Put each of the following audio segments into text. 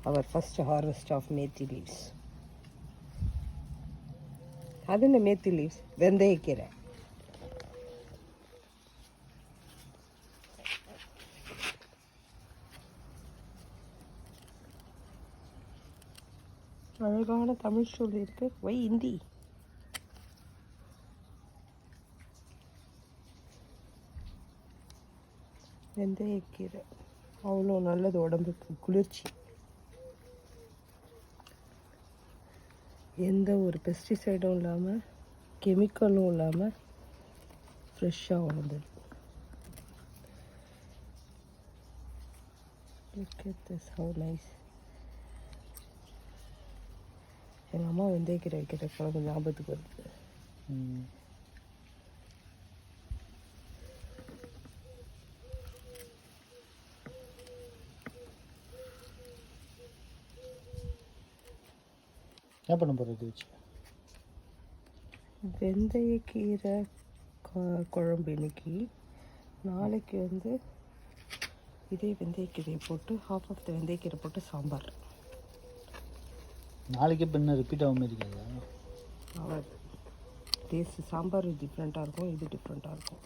our first harvest of methi leaves. அது என்ன methi leaves? வெந்தயக்கீரை. அழகான தமிழ் சொல் இருக்கு. வை ஹிந்தி? வெந்தயக்கீரை அவ்வளோ நல்லது, உடம்புக்கு குளிர்ச்சி. எந்த ஒரு பெஸ்டிசைடும் இல்லாமல், கெமிக்கலும் இல்லாமல் ஃப்ரெஷ்ஷாக வளர்ந்தது. Look at this, how nice. எங்கள் அம்மா வெந்தயக்கீரை வைக்கிற குழம்பு ஞாபகத்துக்கு வருது. என்ன பண்ண போகிறது வச்சு? வெந்தயக்கீரை குழம்பு இன்னைக்கு. நாளைக்கு வந்து இதே வெந்தயக்கீரையை போட்டு ஹாஃப் ஆஃப் த வெந்தயக்கீரை போட்டு சாம்பார். நாளைக்கு இப்போ என்ன ரிப்பீட் ஆகாமல் இருக்காதா? அவ்வளோ டேஸ்ட். சாம்பார் டிஃப்ரெண்ட்டாக இருக்கும், இது டிஃப்ரெண்ட்டாக இருக்கும்.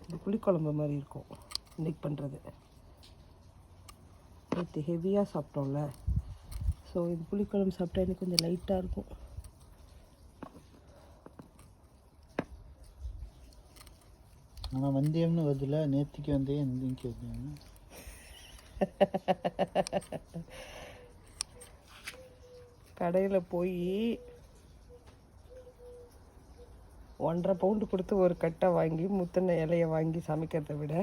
இது புளிக்குழம்பு மாதிரி இருக்கும் இன்னைக்கு பண்ணுறது. நேற்று ஹெவியாக சாப்பிட்டோம்ல, ஸோ இது புளிக்குழம்பு சாப்பிட்டா எனக்கு கொஞ்சம் லைட்டாக இருக்கும். ஆனால் வெந்தயம்னு வருதுல, நேற்றுக்கு வெந்தயம் இன்னைக்கு வெந்தயம். கடையில் போய் 1.5 பவுண்டு கொடுத்து ஒரு கட்டை வாங்கி முத்தின இலையை வாங்கி சமைக்கிறத விட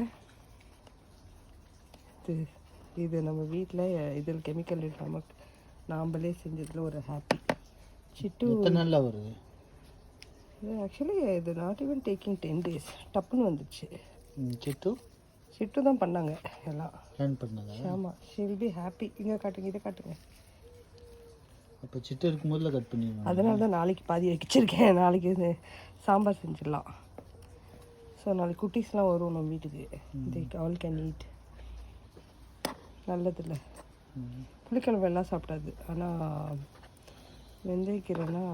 இது நம்ம வீட்டில் இதில் கெமிக்கல் இல்லாமல் நாம்பளே செஞ்சதில் ஒரு ஹாப்பி. சிட்டு நல்லா வருது. ஆக்சுவலி இது நாட் ஈவன் டேக்கிங் 10 days, டப்புன்னு வந்துச்சு. சிட்டு தான் பண்ணாங்க எல்லாம். ஆமாம், ஷில் பி ஹாப்பி. இங்கே காட்டுங்க, இதை காட்டுங்க. அப்போ சிட்டு இருக்கும்போதில் கட் பண்ணிடுவோம். அதனால தான் நாளைக்கு பாதி வச்சிருக்கேன். நாளைக்கு இது சாம்பார் செஞ்சிடலாம். ஸோ நாளைக்கு குட்டீஸ்லாம் வரும் நம்ம வீட்டுக்கு. The all can eat. நல்லதில்ல. புளிக்குழம்பு எல்லாம் சாப்பிடாது, ஆனால் வெந்தயக்கீரைனா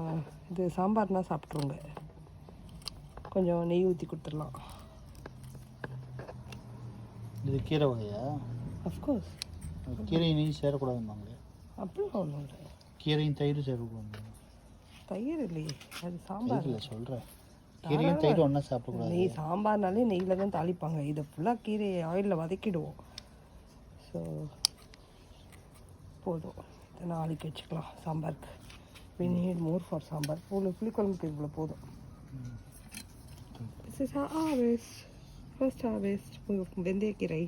இது சாம்பார்னால் சாப்பிட்ருங்க. கொஞ்சம் நெய் ஊற்றி கொடுத்துடலாம். இது கீரை வகையா? அஃப்கோர்ஸ். கீரை நெய் சேரக்கூடாதுன்னாங்களே. அப்படிலாம் ஒன்றும் இல்லை. கீரையும் தயிர் சேரக்கூடாது. தயிர் இல்லையே, அது சாம்பார். இல்லை சொல்கிறேன், கீரையும் தயிர் ஒன்றா சாப்பிடக்கூடாது. நெய் சாம்பார்னாலே நெய்யில் தான் தாளிப்பாங்க. இதை ஃபுல்லாக கீரையை ஆயிலில் வதக்கிடுவோம். ஸோ போதும், இதை நாளைக்கு வச்சுக்கலாம் சாம்பாருக்கு. we need more for sambar. புளிக்குழம்புக்கு இவ்வளோ போதும். This is our harvest, first harvest வெந்தயக்கீரை.